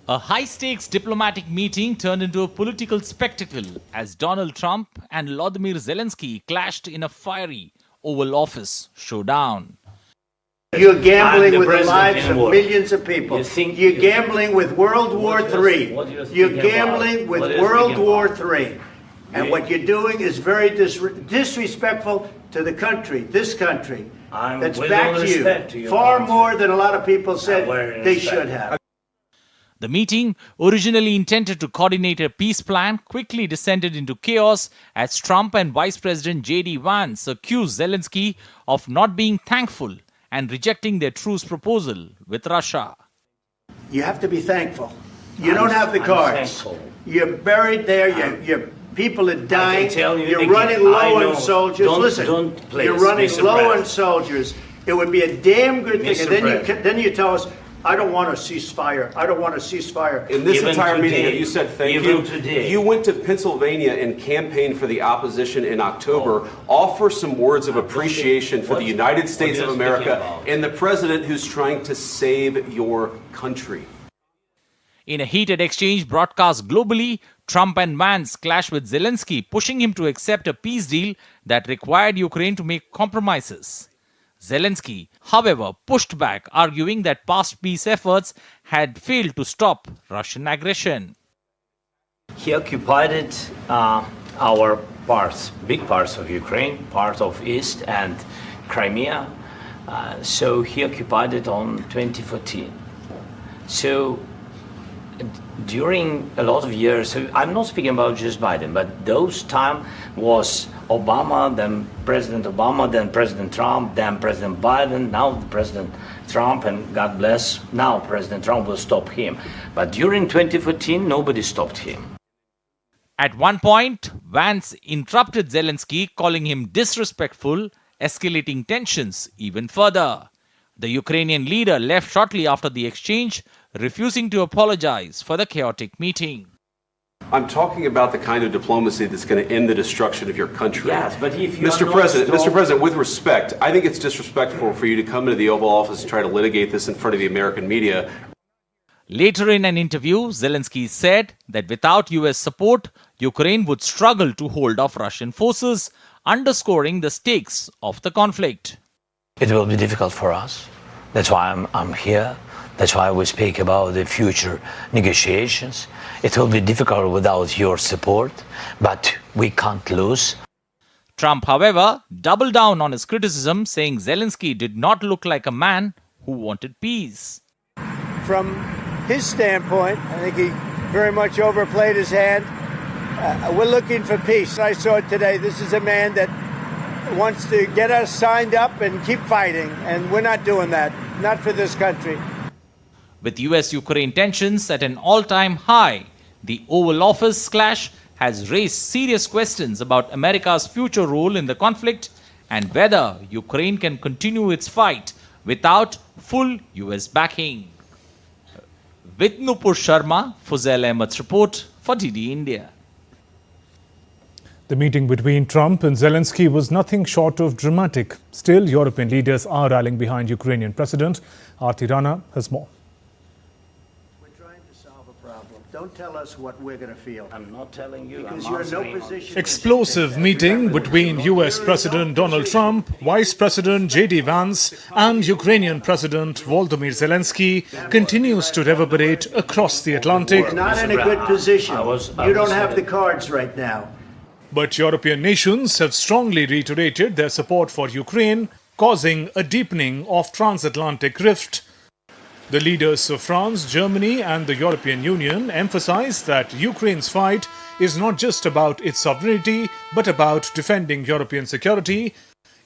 A high-stakes diplomatic meeting turned into a political spectacle as Donald Trump and Volodymyr Zelenskyy clashed in a fiery Oval Office showdown. You're gambling with the lives of millions of people. You're gambling with World War III. You're gambling with World War III. And what you're doing is very disrespectful to the country, this country, that's back to you, far more than a lot of people said they should have. The meeting, originally intended to coordinate a peace plan, quickly descended into chaos as Trump and Vice President J.D. Vance accused Zelenskyy of not being thankful and rejecting their truce proposal with Russia. You have to be thankful. You don't have the cards. You're buried there. Your people are dying. You're running low on soldiers. Listen, you're running low on soldiers. It would be a damn good thing. And then you tell us, I don't want a ceasefire. I don't want a ceasefire. In this entire meeting, you said thank you. You went to Pennsylvania and campaigned for the opposition in October. Offer some words of appreciation for the United States of America and the president who's trying to save your country. In a heated exchange broadcast globally, Trump and Vance clashed with Zelenskyy, pushing him to accept a peace deal that required Ukraine to make compromises. Zelenskyy, however, pushed back, arguing that past peace efforts had failed to stop Russian aggression. He occupied our parts, big parts of Ukraine, part of East and Crimea. So he occupied it on 2014. So during a lot of years, so I'm not speaking about just Biden, but those time was Obama, then President Obama, then President Trump, then President Biden, now President Trump, and God bless, now President Trump will stop him. But during 2014, nobody stopped him. At one point, Vance interrupted Zelenskyy, calling him disrespectful, escalating tensions even further. The Ukrainian leader left shortly after the exchange, refusing to apologize for the chaotic meeting. I'm talking about the kind of diplomacy that's going to end the destruction of your country. Yes, but if you Mr. President, with respect, I think it's disrespectful for you to come into the Oval Office and try to litigate this in front of the American media. Later in an interview, Zelenskyy said that without US support, Ukraine would struggle to hold off Russian forces, underscoring the stakes of the conflict. It will be difficult for us. That's why I'm here. That's why we speak about the future negotiations. It will be difficult without your support, but we can't lose. Trump, however, doubled down on his criticism, saying Zelenskyy did not look like a man who wanted peace. From his standpoint, I think he very much overplayed his hand. We're looking for peace. I saw it today. This is a man that wants to get us signed up and keep fighting, and we're not doing that. Not for this country. With US-Ukraine tensions at an all-time high, the Oval Office clash has raised serious questions about America's future role in the conflict and whether Ukraine can continue its fight without full US backing. With Nupur Sharma, Fuzail Ahmed's report for DD India. The meeting between Trump and Zelenskyy was nothing short of dramatic. Still, European leaders are rallying behind Ukrainian President. Aarti Rana has more. Don't tell us what we're going to feel. I'm not telling you. Because you're in no position. Explosive meeting between US President Donald Trump, Vice President J.D. Vance and Ukrainian President Volodymyr Zelenskyy continues to reverberate across the Atlantic. We're not in a good position. You don't have the cards right now. But European nations have strongly reiterated their support for Ukraine, causing a deepening of transatlantic rift. The leaders of France, Germany and the European Union emphasize that Ukraine's fight is not just about its sovereignty, but about defending European security.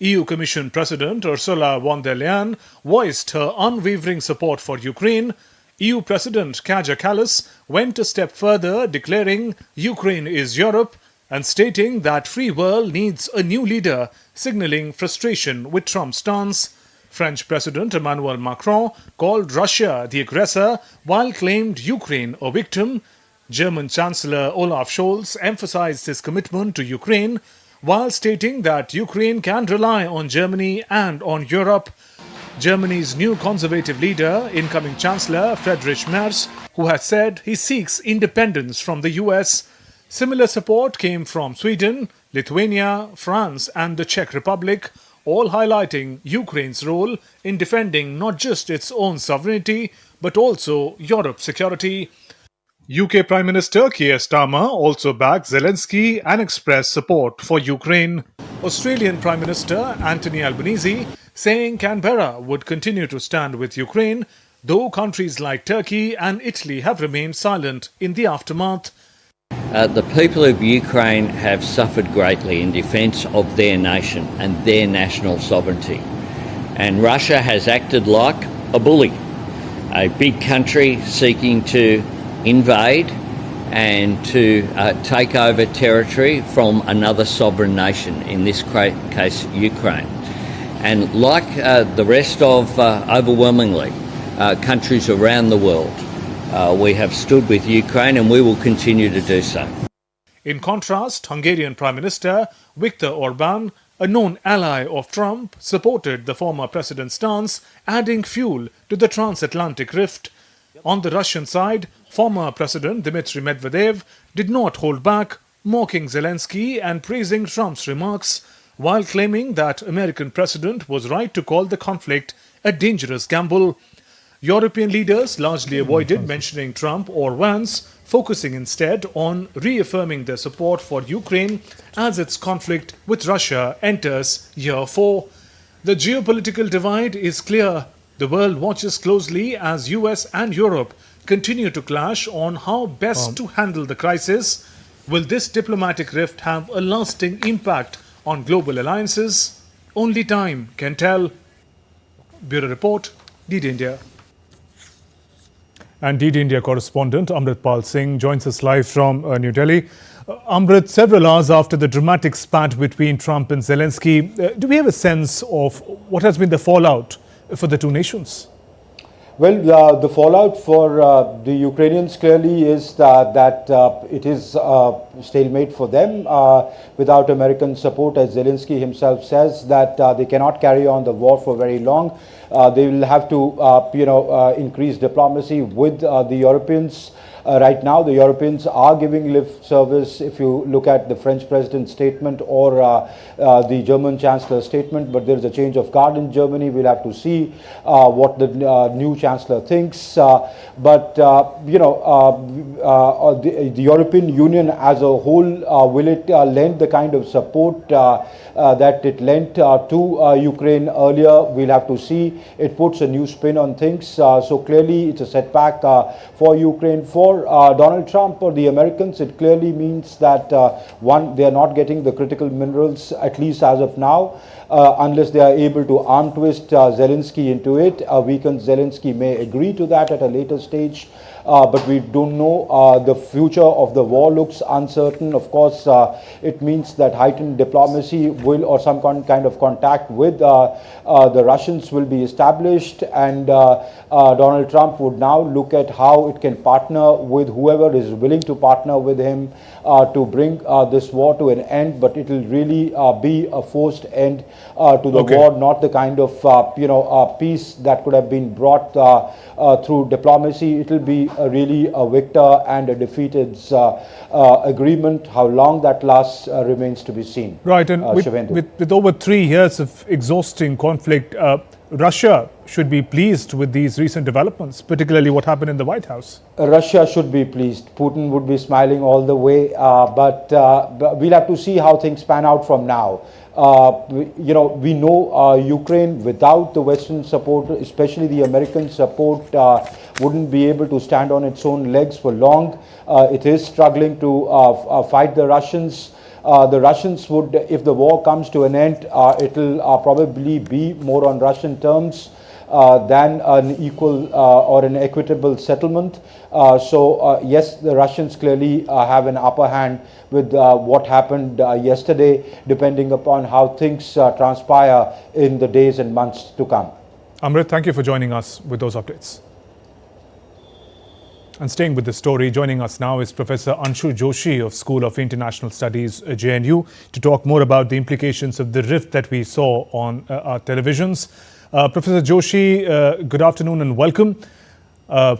EU Commission President Ursula von der Leyen voiced her unwavering support for Ukraine. EU President Kaja Kallas went a step further, declaring Ukraine is Europe and stating that free world needs a new leader, signaling frustration with Trump's stance. French President Emmanuel Macron called Russia the aggressor while claimed Ukraine a victim. German Chancellor Olaf Scholz emphasized his commitment to Ukraine while stating that Ukraine can rely on Germany and on Europe. Germany's new conservative leader, incoming Chancellor Friedrich Merz, who has said he seeks independence from the US. Similar support came from Sweden, Lithuania, France and the Czech Republic, all highlighting Ukraine's role in defending not just its own sovereignty, but also Europe's security. UK Prime Minister Keir Starmer also backed Zelenskyy and expressed support for Ukraine. Australian Prime Minister Anthony Albanese saying Canberra would continue to stand with Ukraine, though countries like Turkey and Italy have remained silent in the aftermath. The people of Ukraine have suffered greatly in defence of their nation and their national sovereignty. And Russia has acted like a bully, a big country seeking to invade and to take over territory from another sovereign nation, in this case Ukraine. And like the rest of overwhelmingly countries around the world, we have stood with Ukraine and we will continue to do so. In contrast, Hungarian Prime Minister Viktor Orbán, a known ally of Trump, supported the former president's stance, adding fuel to the transatlantic rift. On the Russian side, former President Dmitry Medvedev did not hold back, mocking Zelenskyy and praising Trump's remarks, while claiming that American president was right to call the conflict a dangerous gamble. European leaders largely avoided mentioning Trump or Vance, focusing instead on reaffirming their support for Ukraine as its conflict with Russia enters year 4. The geopolitical divide is clear. The world watches closely as US and Europe continue to clash on how best to handle the crisis. Will this diplomatic rift have a lasting impact on global alliances? Only time can tell. Bureau Report, DD India. And DD India correspondent Amritpal Singh joins us live from New Delhi. Amrit, several hours after the dramatic spat between Trump and Zelenskyy, do we have a sense of what has been the fallout for the two nations? Well, the fallout for the Ukrainians clearly is that it is stalemate for them without American support, as Zelenskyy himself says, that they cannot carry on the war for very long. They will have to, increase diplomacy with the Europeans. Right now, the Europeans are giving lip service, if you look at the French president's statement or the German chancellor's statement, but there is a change of guard in Germany. We'll have to see what the new chancellor thinks. But the European Union as a whole, will it lend the kind of support that it lent to Ukraine earlier? We'll have to see. It puts a new spin on things. So clearly, it's a setback for Ukraine. For Donald Trump or the Americans, it clearly means that one, they are not getting the critical minerals, at least as of now, unless they are able to arm twist Zelenskyy into it. A weakened Zelenskyy may agree to that at a later stage. But we don't know. The future of the war looks uncertain. Of course, it means that heightened diplomacy will, or some kind of contact with the Russians will be established, and Donald Trump would now look at how it can partner with whoever is willing to partner with him to bring this war to an end. But it will really be a forced end to the war, not the kind of peace that could have been brought through diplomacy. It will be really a victor and a defeated agreement. How long that lasts remains to be seen. Right, and with over 3 years of exhausting conflict, Russia should be pleased with these recent developments, particularly what happened in the White House. Russia should be pleased. Putin would be smiling all the way, but we'll have to see how things pan out from now. We know Ukraine without the Western support, especially the American support, wouldn't be able to stand on its own legs for long. It is struggling to fight the Russians. The Russians would, if the war comes to an end, it will probably be more on Russian terms than an equal or an equitable settlement. Yes, the Russians clearly have an upper hand with what happened yesterday, depending upon how things transpire in the days and months to come. Amrit, thank you for joining us with those updates. And staying with the story, joining us now is Professor Anshu Joshi of School of International Studies, JNU, to talk more about the implications of the rift that we saw on our televisions. Professor Joshi, good afternoon and welcome. Are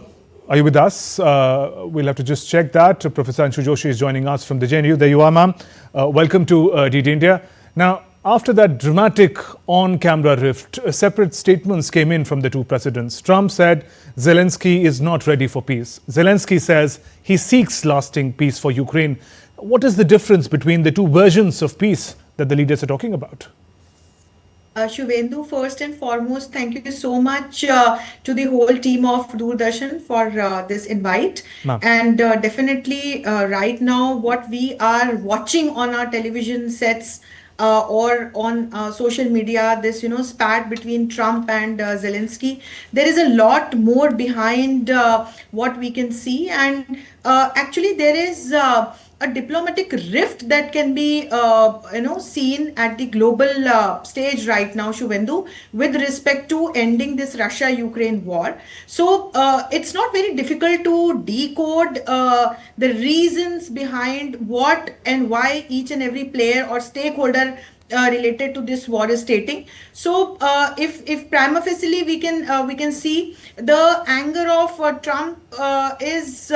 you with us? We'll have to just check that. Professor Anshu Joshi is joining us from the JNU. There you are, ma'am. Welcome to DD India. Now, after that dramatic on-camera rift, separate statements came in from the two presidents. Trump said Zelenskyy is not ready for peace. Zelenskyy says he seeks lasting peace for Ukraine. What is the difference between the two versions of peace that the leaders are talking about? Shubhendu, first and foremost, thank you so much to the whole team of Doordarshan for this invite. And definitely right now, what we are watching on our television sets or on social media, this, spat between Trump and Zelenskyy, there is a lot more behind what we can see. And actually, there is a diplomatic rift that can be, seen at the global stage right now, Shubhendu, with respect to ending this Russia-Ukraine war. So it's not very difficult to decode the reasons behind what and why each and every player or stakeholder related to this war is stating. So if prima facie we can see the anger of Trump is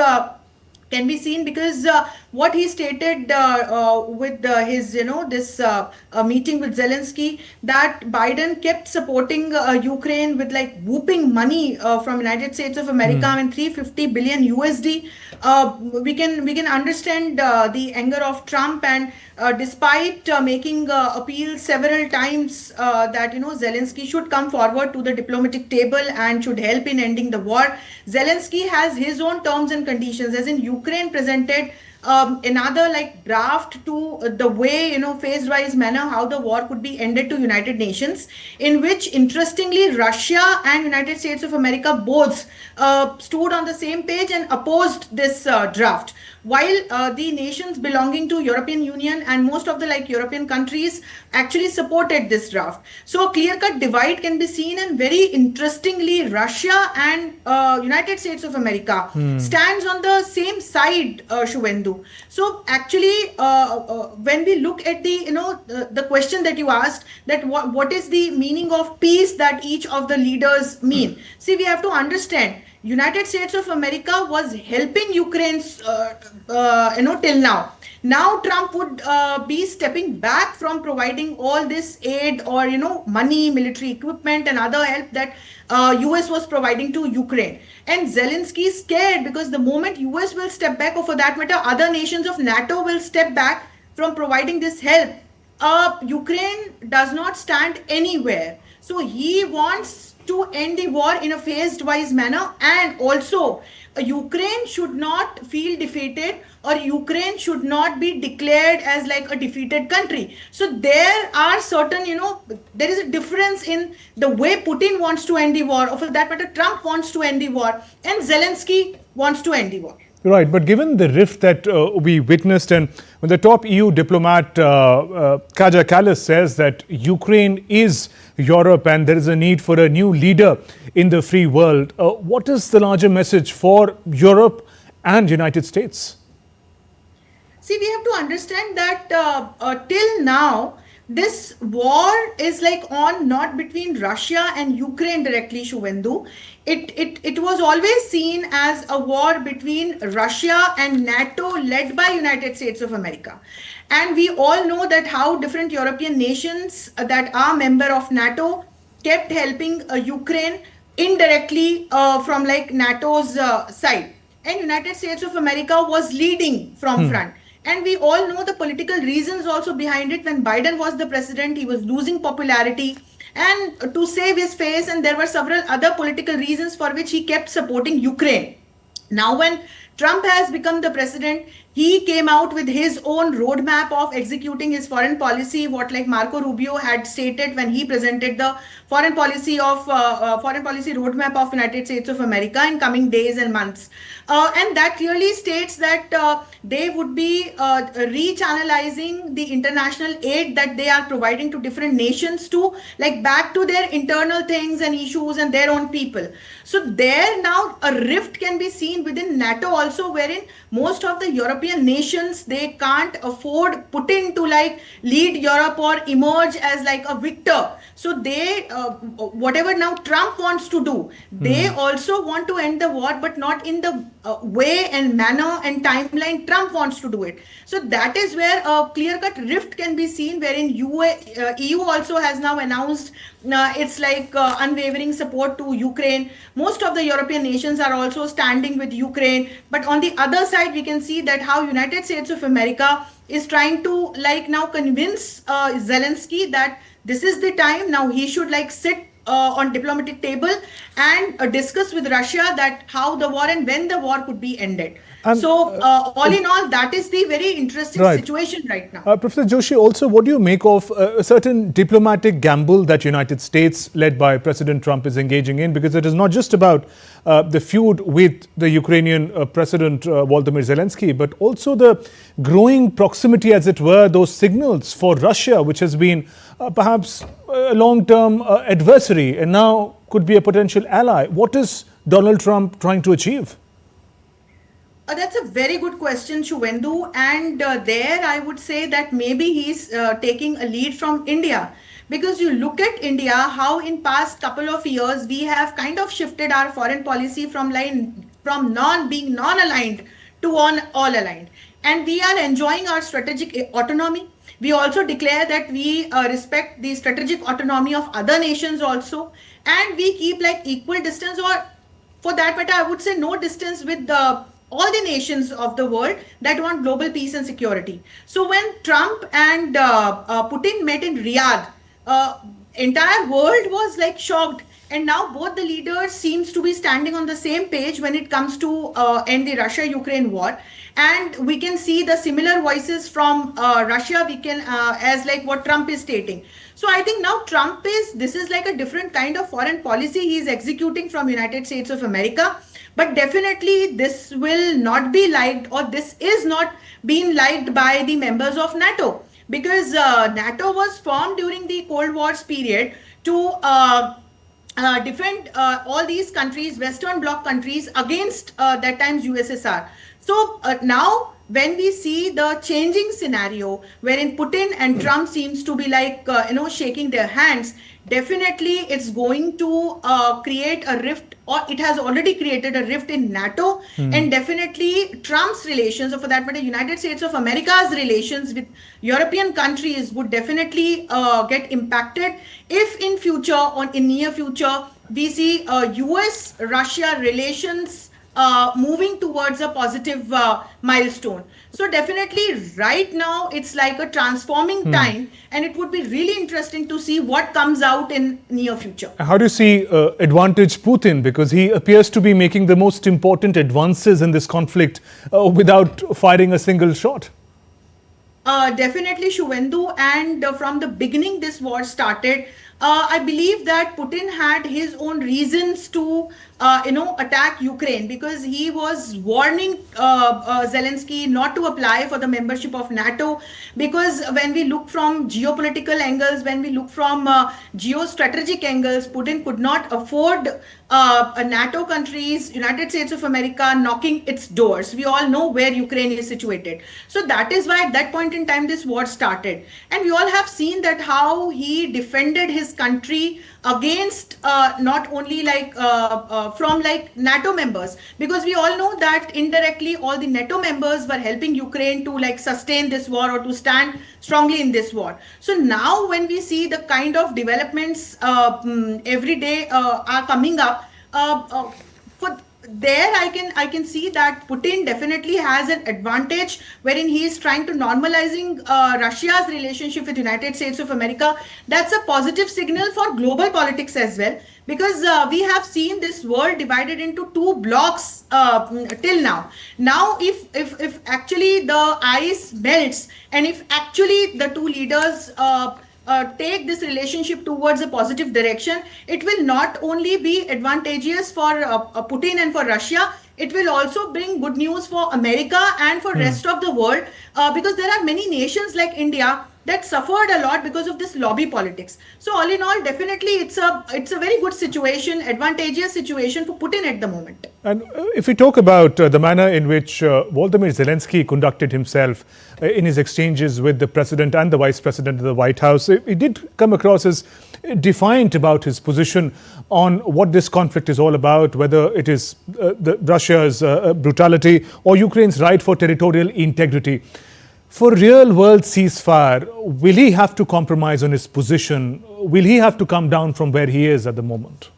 can be seen because what he stated with his, this meeting with Zelenskyy, that Biden kept supporting Ukraine with like whooping money from United States of America and 350 billion USD. We can understand the anger of Trump, and despite making appeals several times that Zelenskyy should come forward to the diplomatic table and should help in ending the war, Zelenskyy has his own terms and conditions, as in Ukraine presented another like draft to the way, phase wise manner how the war could be ended to United Nations, in which interestingly Russia and United States of America both stood on the same page and opposed this draft, while the nations belonging to European Union and most of the European countries actually supported this draft. So a clear-cut divide can be seen, and very interestingly Russia and United States of America stands on the same side, Shubhendu. So actually when we look at the question that you asked, that what is the meaning of peace that each of the leaders mean, see, we have to understand United States of America was helping Ukraine till now. Now Trump would be stepping back from providing all this aid or money, military equipment and other help that US was providing to Ukraine. And Zelenskyy is scared because the moment US will step back, or for that matter other nations of NATO will step back from providing this help, Ukraine does not stand anywhere. So he wants to end the war in a phased-wise manner, and also Ukraine should not feel defeated, or Ukraine should not be declared as like a defeated country. So there are certain, there is a difference in the way Putin wants to end the war, or for that matter Trump wants to end the war, and Zelenskyy wants to end the war. Right, but given the rift that we witnessed, and when the top EU diplomat Kaja Kallas says that Ukraine is Europe and there is a need for a new leader in the free world, what is the larger message for Europe and United States? See, we have to understand that till now, this war is on not between Russia and Ukraine directly, Shubhendu. It was always seen as a war between Russia and NATO, led by United States of America. And we all know that how different European nations that are member of NATO kept helping Ukraine indirectly from NATO's side. And United States of America was leading from front. And we all know the political reasons also behind it. When Biden was the president, he was losing popularity and to save his face, and there were several other political reasons for which he kept supporting Ukraine. Now when Trump has become the president, he came out with his own roadmap of executing his foreign policy, what Marco Rubio had stated when he presented the foreign policy roadmap of United States of America in coming days and months. And that clearly states that they would be rechannelizing the international aid that they are providing to different nations to back to their internal things and issues and their own people. So there now a rift can be seen within NATO also, wherein most of the European European nations, they can't afford Putin to like lead Europe or emerge as like a victor. So they, whatever now Trump wants to do, they also want to end the war, but not in the way and manner and timeline Trump wants to do it. So that is where a clear-cut rift can be seen, wherein EU also has now announced it's like unwavering support to Ukraine. Most of the European nations are also standing with Ukraine. But on the other side, we can see that how United States of America is trying to like now convince Zelenskyy that this is the time now he should like sit on diplomatic table and discuss with Russia that how the war and when the war could be ended. So all in all, that is the very interesting situation right now. Professor Joshi, also, what do you make of a certain diplomatic gamble that United States, led by President Trump, is engaging in? Because it is not just about the feud with the Ukrainian President Volodymyr Zelenskyy, but also the growing proximity, as it were, those signals for Russia, which has been perhaps a long-term adversary and now could be a potential ally. What is Donald Trump trying to achieve? That's a very good question, Shuvendu. And there I would say that maybe he's taking a lead from India. Because you look at India, how in past couple of years, we have kind of shifted our foreign policy from being non-aligned to all-aligned. And we are enjoying our strategic autonomy. We also declare that we respect the strategic autonomy of other nations also. And we keep like equal distance, or for that matter, I would say no distance with all the nations of the world that want global peace and security. So when Trump and Putin met in Riyadh, entire world was like shocked. And now both the leaders seems to be standing on the same page when it comes to end the Russia-Ukraine war. And we can see the similar voices from Russia, we can as like what Trump is stating. So I think now this is like a different kind of foreign policy he is executing from United States of America. But definitely this will not be liked, or this is not being liked by the members of NATO, because NATO was formed during the Cold War's period to defend all these countries, Western Bloc countries, against that time's USSR. So now when we see the changing scenario wherein Putin and Trump seems to be like, shaking their hands, definitely it's going to create a rift, or it has already created a rift in NATO. And definitely Trump's relations, or for that matter, United States of America's relations with European countries would definitely get impacted if in future, or in near future, we see US-Russia relations moving towards a positive milestone. So definitely right now it's like a transforming time, and it would be really interesting to see what comes out in near future. How do you see advantage Putin? Because he appears to be making the most important advances in this conflict without firing a single shot. Definitely, Shuvendu, and from the beginning this war started, I believe that Putin had his own reasons to, attack Ukraine, because he was warning Zelenskyy not to apply for the membership of NATO. Because when we look from geopolitical angles, when we look from geostrategic angles, Putin could not afford NATO countries, United States of America knocking its doors. We all know where Ukraine is situated. So that is why at that point in time this war started. And we all have seen that how he defended his country against not only like from like NATO members, because we all know that indirectly all the NATO members were helping Ukraine to like sustain this war or to stand strongly in this war. So now when we see the kind of developments every day are coming up, for there I can see that Putin definitely has an advantage, wherein he is trying to normalizing Russia's relationship with United States of America. That's a positive signal for global politics as well, because we have seen this world divided into two blocks till now. Now if actually the ice melts, and if actually the two leaders take this relationship towards a positive direction, it will not only be advantageous for Putin and for Russia, it will also bring good news for America and for rest of the world, because there are many nations like India that suffered a lot because of this lobby politics. So all in all, definitely it's a very good situation, advantageous situation for Putin at the moment. And if we talk about the manner in which Volodymyr Zelenskyy conducted himself in his exchanges with the president and the vice president of the White House, it did come across as defiant about his position on what this conflict is all about, whether it is Russia's brutality or Ukraine's right for territorial integrity. For real world ceasefire, will he have to compromise on his position? Will he have to come down from where he is at the moment?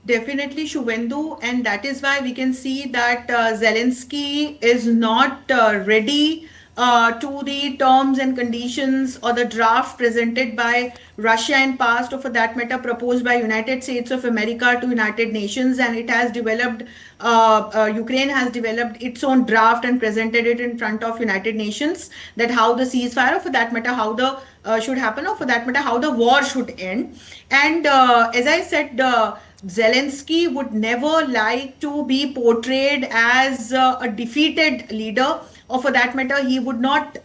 Definitely, Shubhendu, and that is why we can see that Zelensky is not ready to the terms and conditions or the draft presented by Russia in past, or for that matter proposed by United States of America to United Nations, and it has developed, Ukraine has developed its own draft and presented it in front of United Nations, that how the ceasefire, or for that matter how the should happen, or for that matter how the war should end. And as I said, Zelensky would never like to be portrayed as a defeated leader, or for that matter, he would not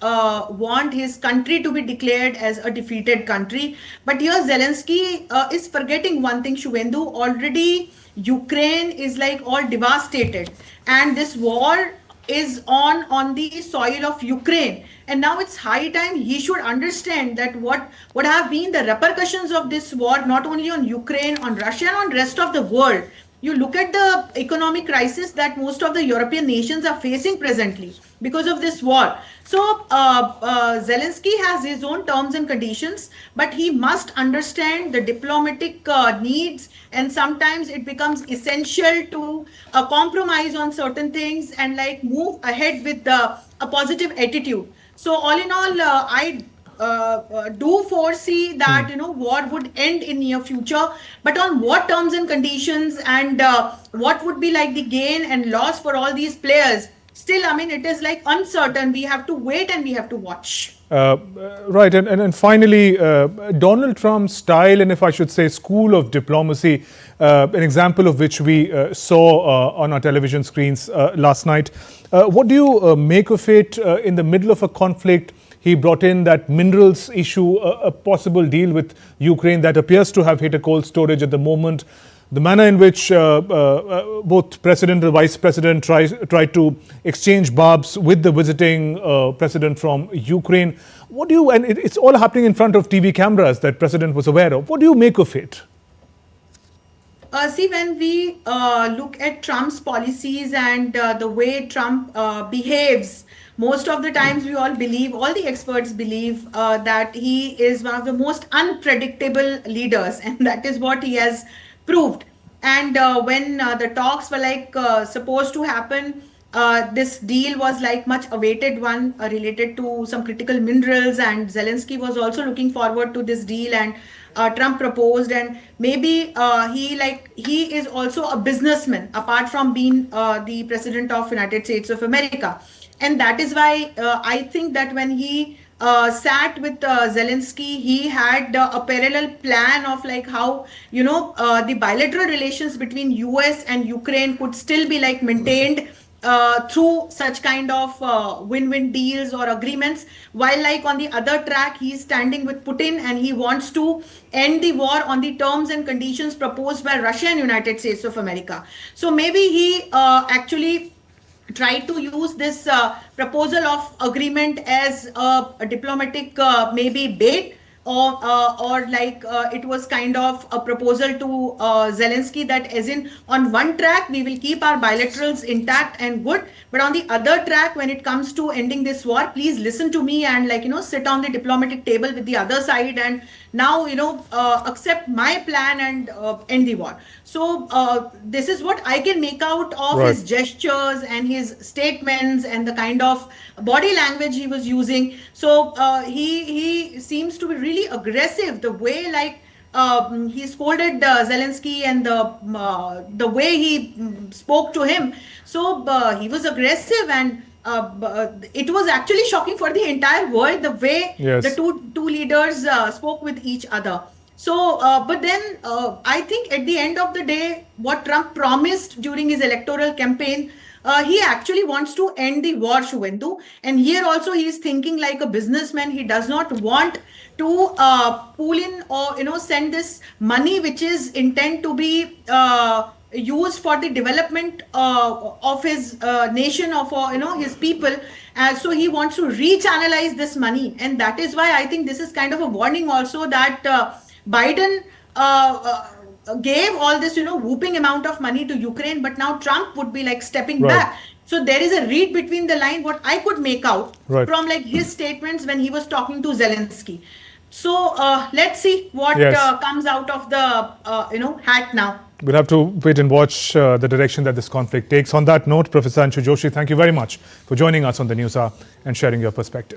want his country to be declared as a defeated country. But here Zelensky is forgetting one thing, Shubhendu. Already Ukraine is like all devastated, and this war is on the soil of Ukraine. And now it's high time he should understand that what have been the repercussions of this war, not only on Ukraine, on Russia, and on rest of the world. You look at the economic crisis that most of the European nations are facing presently because of this war. So Zelensky has his own terms and conditions, but he must understand the diplomatic needs, and sometimes it becomes essential to compromise on certain things and like move ahead with a positive attitude. So all in all, I do foresee that war would end in near future, but on what terms and conditions, and what would be like the gain and loss for all these players, still, I mean, it is like uncertain. We have to wait and we have to watch. Right, and finally, Donald Trump's style, and if I should say school of diplomacy, an example of which we saw on our television screens last night. What do you make of it in the middle of a conflict? He brought in that minerals issue, a possible deal with Ukraine that appears to have hit a cold storage at the moment. The manner in which both president and vice president tried to exchange barbs with the visiting president from Ukraine. What do you, and it's all happening in front of TV cameras that president was aware of. What do you make of it? See, when we look at Trump's policies and the way Trump behaves, most of the times we all believe, all the experts believe that he is one of the most unpredictable leaders, and that is what he has proved. And when the talks were like supposed to happen, this deal was like much awaited one related to some critical minerals, and Zelensky was also looking forward to this deal, and Trump proposed, and maybe he is also a businessman apart from being the president of United States of America. And that is why I think that when he sat with Zelensky, he had a parallel plan of like how, the bilateral relations between US and Ukraine could still be like maintained through such kind of win-win deals or agreements, while like on the other track, he's standing with Putin and he wants to end the war on the terms and conditions proposed by Russia and United States of America. So maybe he actually tried to use this proposal of agreement as a diplomatic maybe bait, or like it was kind of a proposal to Zelensky that as in on one track we will keep our bilaterals intact and good, but on the other track when it comes to ending this war, please listen to me and like sit on the diplomatic table with the other side and now accept my plan and end the war. So this is what I can make out of his gestures and his statements and the kind of body language he was using. So he seems to be really aggressive, the way like he scolded Zelensky and the way he spoke to him. So he was aggressive, and it was actually shocking for the entire world the way the two leaders spoke with each other. So, but then I think at the end of the day, what Trump promised during his electoral campaign he actually wants to end the war, Shubhendu. And here also he is thinking like a businessman. He does not want to pull in or, send this money which is intent to be used for the development of his nation, of his people. So he wants to rechannelize this money, and that is why I think this is kind of a warning also that Biden gave all this whooping amount of money to Ukraine, but now Trump would be like stepping back. So there is a read between the line what I could make out from like his statements when he was talking to Zelenskyy. So let's see what comes out of the hat now. We'll have to wait and watch the direction that this conflict takes. On that note, Professor Anshu Joshi, thank you very much for joining us on the News Hour and sharing your perspective.